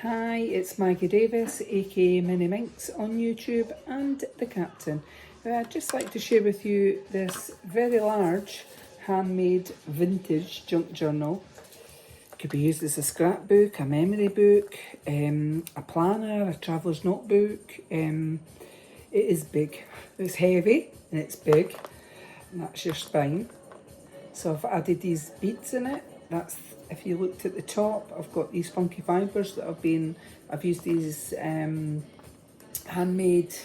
Hi, it's Maggie Davis, aka Mini Minx on YouTube and the Captain. I'd just like to share with you this very large handmade vintage junk journal. It could be used as a scrapbook, a memory book, a planner, a traveller's notebook. It is big. It's heavy and it's big, and that's your spine. So I've added these beads in it. That's, if you looked at the top, I've got these funky fibres that I've used these handmade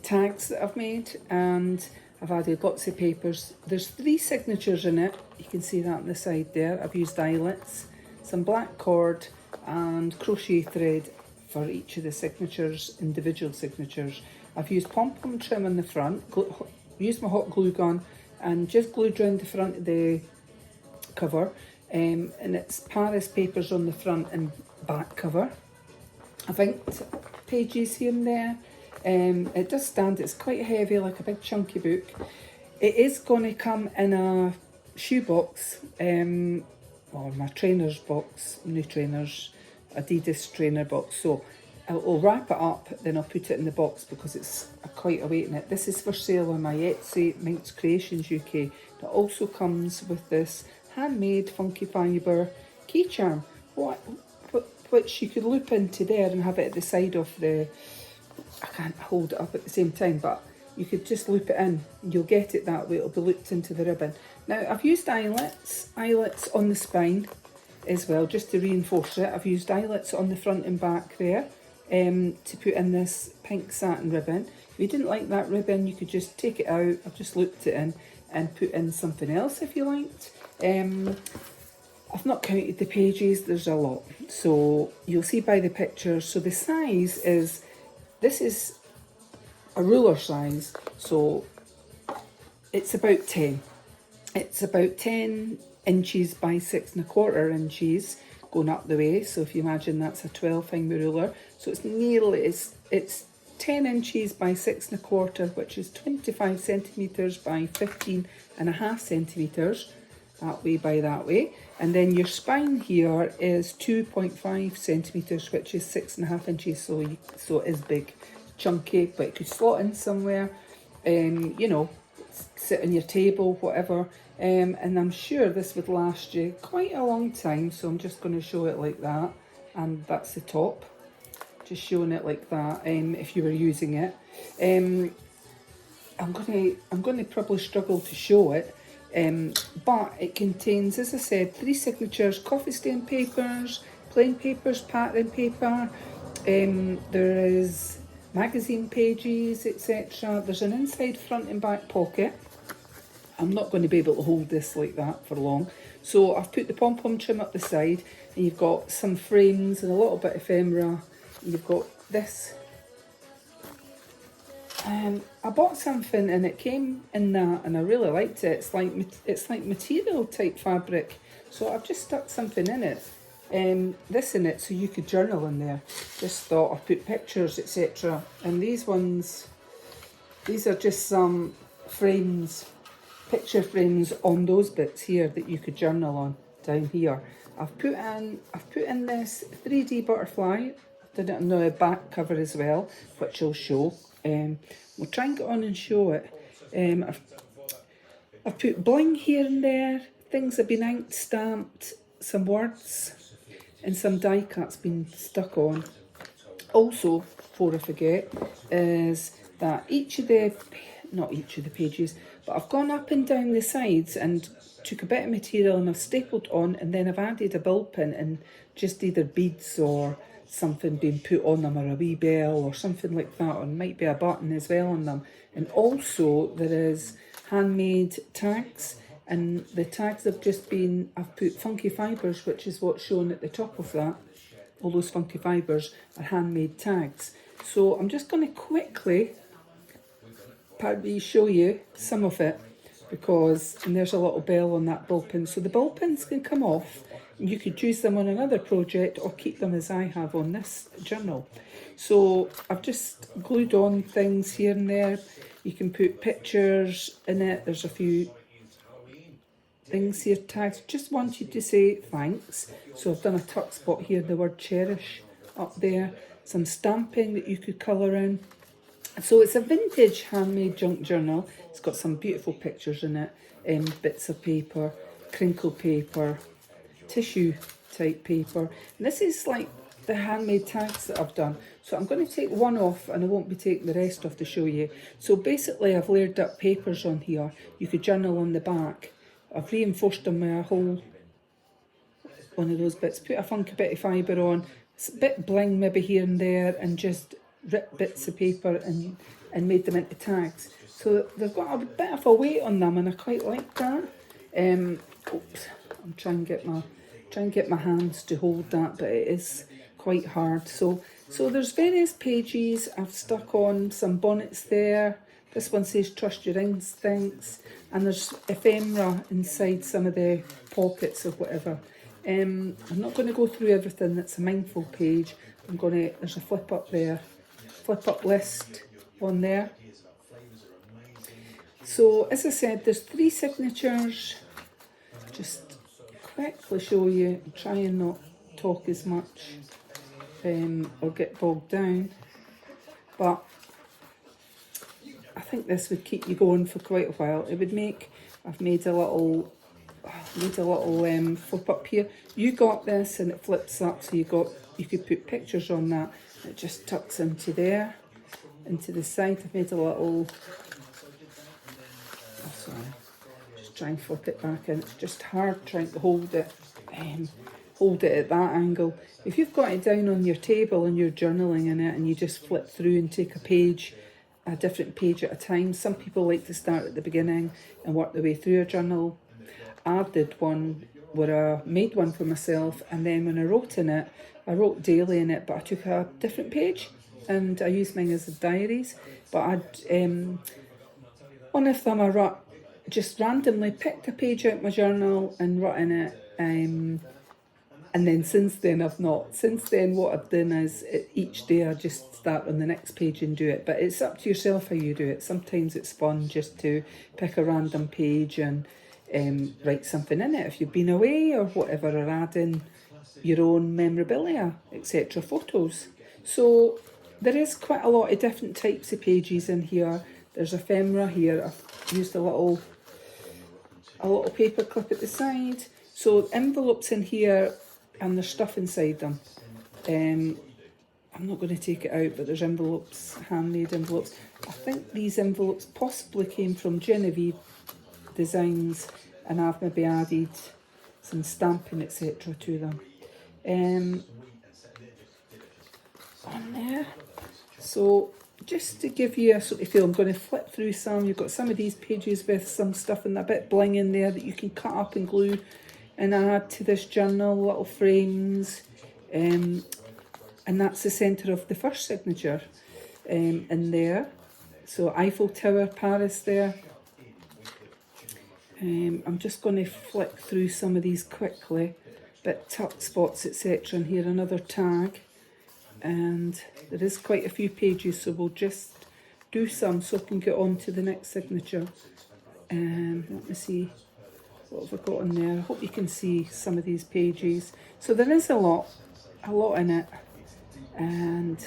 tags that I've made, and I've added lots of papers. There's 3 signatures in it. You can see that on the side there. I've used eyelets, some black cord and crochet thread for each of the signatures, individual signatures. I've used Pom Pom trim on the front, used my hot glue gun and just glued around the front of the cover, and it's Paris papers on the front and back cover. I've inked pages here and there. It does stand, it's quite heavy, like a big chunky book. It is going to come in a shoe box, or my trainer's box, new trainers, Adidas trainer box. So I'll wrap it up, then I'll put it in the box because it's quite a weight in it. This is for sale on my Etsy, MinxCreationsUK. It also comes with this handmade funky fibre key charm, which you could loop into there and have it at the side of the, I can't hold it up at the same time, but you could just loop it in. You'll get it that way, it'll be looped into the ribbon. Now I've used eyelets on the spine as well, just to reinforce it. I've used eyelets on the front and back there to put in this pink satin ribbon. If you didn't like that ribbon, you could just take it out. I've just looped it in and put in something else if you liked. I've not counted the pages, there's a lot. So you'll see by the pictures. So the size is, this is a ruler size, so it's about 10. It's about 10 inches by 6¼ inches going up the way. So if you imagine that's a 12 finger ruler, so it's nearly, it's 10 inches by 6¼ which is 25 centimetres by 15.5 centimetres, that way by that way. And then your spine here is 2.5 centimetres, which is 6.5 inches, so it is big, chunky, but it could slot in somewhere, you know, sit on your table, whatever. And I'm sure this would last you quite a long time, so I'm just going to show it like that, and that's the top, just showing it like that. If you were using it, I'm going to probably struggle to show it, but it contains, as I said, 3 signatures, coffee stain papers, plain papers, pattern paper. There is magazine pages, etc. There's an inside front and back pocket. I'm not going to be able to hold this like that for long, so I've put the Pom Pom trim up the side, and you've got some frames and a little bit of ephemera. You've got this. I bought something and it came in that, and I really liked it. It's like material type fabric, so I've just stuck something in it. This in it, so you could journal in there. Just thought I'd put pictures, etc. And these ones, these are just some frames, picture frames on those bits here that you could journal on down here. I've put in this 3D butterfly. Did it on the back cover as well, which I'll show. We'll try and get on and show it. I've put bling here and there. Things have been inked, stamped, some words, and some die cuts been stuck on. Also, before I forget, is that not each of the pages, but I've gone up and down the sides and took a bit of material and I've stapled on, and then I've added a ball pin and just either beads or something being put on them, or a wee bell or something like that, or might be a button as well on them. And also there is handmade tags, and the tags have just been, I've put funky fibres, which is what's shown at the top of that. All those funky fibres are handmade tags. So I'm just going to quickly show you some of it, because, and there's a little bell on that ball pin, so the ball pins can come off. You could use them on another project or keep them as I have on this journal. So I've just glued on things here and there. You can put pictures in it. There's a few things here, tags. Just wanted to say thanks. So I've done a tuck spot here, the word cherish up there, some stamping that you could colour in. So it's a vintage handmade junk journal. It's got some beautiful pictures in it, bits of paper, crinkle paper, tissue type paper. And this is like the handmade tags that I've done. So I'm going to take one off and I won't be taking the rest off to show you. So basically I've layered up papers on here. You could journal on the back. I've reinforced them with a whole one of those bits. Put a funky bit of fibre on. It's a bit bling maybe here and there, and just ripped bits of paper and made them into tags. So they've got a bit of a weight on them and I quite like that. Oops, I'm trying to get my hands to hold that, but it is quite hard. So there's various pages. I've stuck on some bonnets there. This one says trust your instincts, and there's ephemera inside some of the pockets of whatever. I'm not going to go through everything. That's a mindful page. There's a flip up there, flip up list on there. So as I said, there's 3 signatures. Just quickly show you, try and not talk as much or get bogged down, but I think this would keep you going for quite a while. It would make, I've made a little flip up here. You got this and it flips up, so you could put pictures on that. It just tucks into there, into the side. I've made a little, oh sorry, just try and flip it back in. It's just hard trying to hold it at that angle. If you've got it down on your table and you're journaling in it and you just flip through and take a different page at a time. Some people like to start at the beginning and work their way through a journal. I did one where I made one for myself, and then when I wrote in it, I wrote daily in it, but I took a different page and I used mine as diaries. But one of them I just randomly picked a page out my journal and wrote in it. And then since then I've not. Since then what I've done is each day I just start on the next page and do it. But it's up to yourself how you do it. Sometimes it's fun just to pick a random page and write something in it if you've been away or whatever, or add in your own memorabilia, etc., photos. So there is quite a lot of different types of pages in here. There's ephemera here. I've used a little paper clip at the side. So envelopes in here, and there's stuff inside them. I'm not going to take it out, but there's envelopes, handmade envelopes. I think these envelopes possibly came from Genevieve Designs, and I've maybe added some stamping, etc. to them. On there. So just to give you a sort of feel, I'm going to flip through some. You've got some of these pages with some stuff and a bit bling in there that you can cut up and glue and add to this journal, little frames, and that's the centre of the first signature in there. So Eiffel Tower, Paris there. I'm just going to flick through some of these quickly, bit tuck spots, etc. And here another tag, and there is quite a few pages, so we'll just do some so I can get on to the next signature. Let me see. What have I got in there? I hope you can see some of these pages. So there is a lot in it, and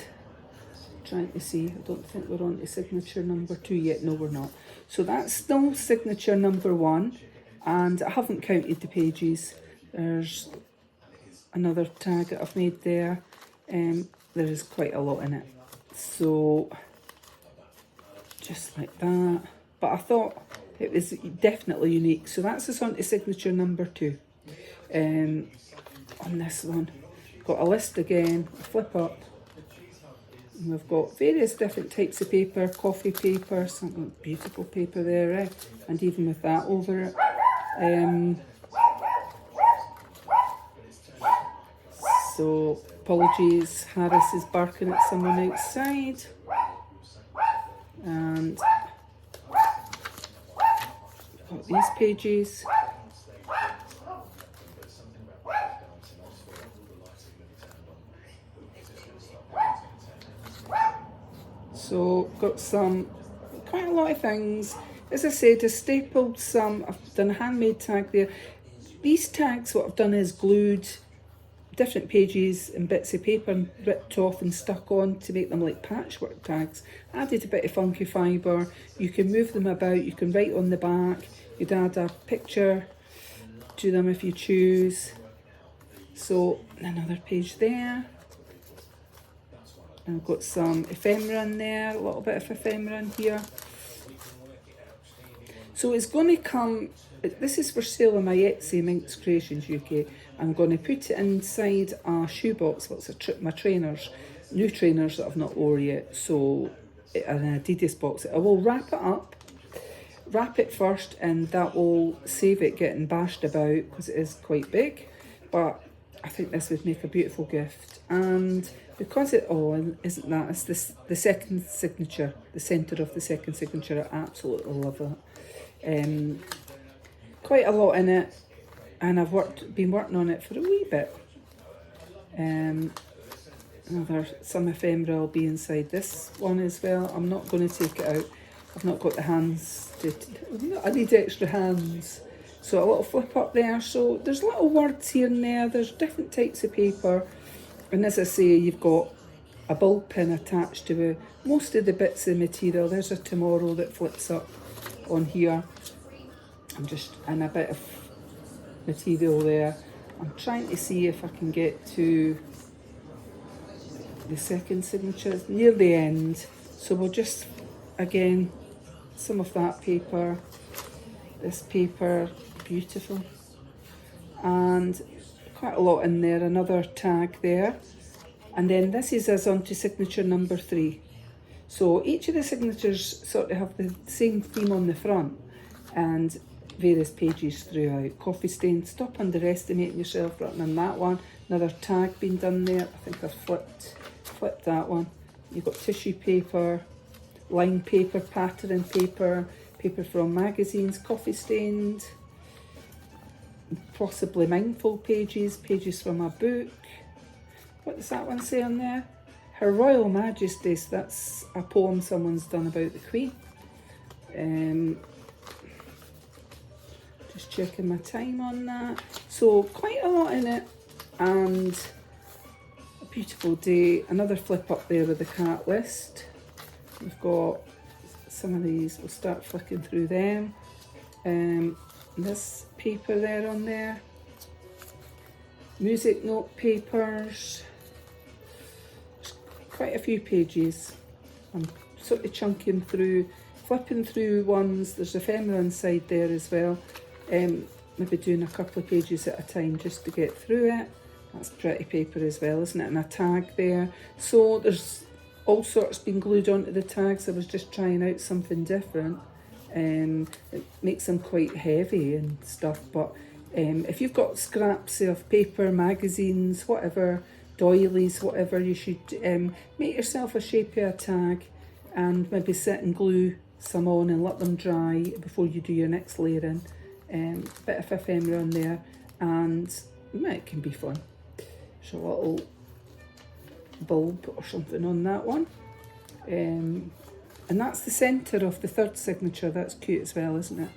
trying to see, I don't think we're on to signature number 2 yet. No, we're not. So that's still signature number 1, and I haven't counted the pages. There's another tag that I've made there. There is quite a lot in it. So just like that. But I thought it was definitely unique. So that's us on to signature number 2. On this one, got a list again, a flip up. And we've got various different types of paper, coffee paper, some beautiful paper there, eh? And even with that over it. So apologies, Harris is barking at someone outside. And got these pages. So got quite a lot of things. As I said, I stapled some. I've done a handmade tag there. These tags, what I've done is glued different pages and bits of paper and ripped off and stuck on to make them like patchwork tags. Added a bit of funky fibre. You can move them about, you can write on the back, you'd add a picture to them if you choose. So another page there. And I've got some ephemera in there, a little bit of ephemera in here. So it's going to come, this is for sale on my Etsy, MinxCreationsUK. I'm going to put it inside a shoebox, my trainers, new trainers that I've not wore yet. So an Adidas box. I will wrap it up, wrap it first, and that will save it getting bashed about because it is quite big. But I think this would make a beautiful gift. And because it, oh, isn't that, it's this, the second signature, the centre of the second signature. I absolutely love that. Quite a lot in it, and I've been working on it for a wee bit. Some ephemera will be inside this one as well. I'm not going to take it out. I've not got the hands I need extra hands. So a little flip up there. So there's little words here and there. There's different types of paper, and as I say, you've got a ball pin attached to most of the bits of material. There's a tomorrow that flips up on here. And a bit of material there. I'm trying to see if I can get to the second signature, near the end. So we'll just, again, some of that paper, this paper, beautiful. And quite a lot in there, another tag there. And then this is us on to signature number 3. So each of the signatures sort of have the same theme on the front and various pages throughout. Coffee stain, stop underestimating yourself, written on that one. Another tag being done there. I think I've flipped that one. You've got tissue paper, line paper, pattern paper, paper from magazines, coffee stained, possibly mindful pages, pages from a book. What does that one say on there? Her Royal Majesty, so that's a poem someone's done about the Queen. Just checking my time on that. So quite a lot in it, and a beautiful day. Another flip up there with the cat list. We've got some of these, we'll start flicking through them. This paper there on there. Music note papers. Quite a few pages. I'm sort of chunking through, flipping through ones. There's ephemera inside there as well. Maybe doing a couple of pages at a time just to get through it. That's pretty paper as well, isn't it? And a tag there. So there's all sorts being glued onto the tags. I was just trying out something different. It makes them quite heavy and stuff, but if you've got scraps of paper, magazines, whatever, doilies, whatever, you should make yourself a shape of a tag and maybe sit and glue some on and let them dry before you do your next layering. Bit of ephemera on there, and it can be fun. So a little bulb or something on that one. And that's the centre of the third signature. That's cute as well, isn't it?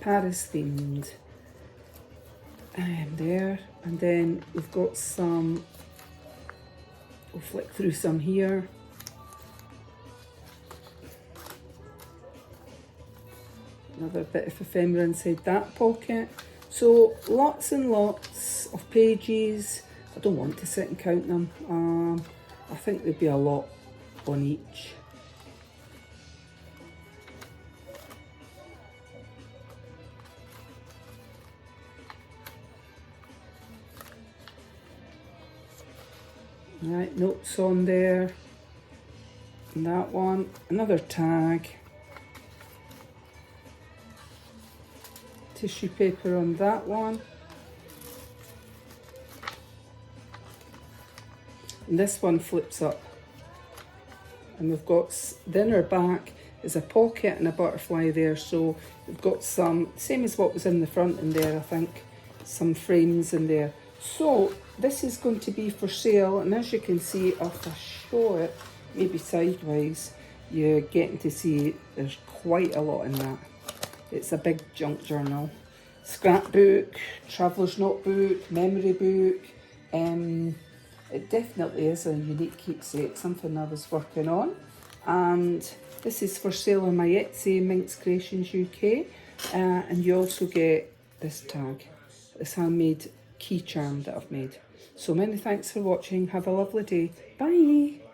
Paris themed. There, and then we've got some, we'll flick through some here. Another bit of ephemera inside that pocket. So lots and lots of pages. I don't want to sit and count them. I think there'd be a lot on each. Right, notes on there. And that one, another tag. Tissue paper on that one. And this one flips up. And we've got, the inner back is a pocket and a butterfly there. So we've got some, same as what was in the front in there, I think, some frames in there. So this is going to be for sale, and as you can see, if I show it, maybe sideways, you're getting to see there's quite a lot in that. It's a big junk journal. Scrapbook, traveller's notebook, memory book, It definitely is a unique keepsake, something I was working on. And this is for sale on my Etsy, MinxCreationsUK. And you also get this tag, this handmade key charm that I've made. So many thanks for watching. Have a lovely day. Bye.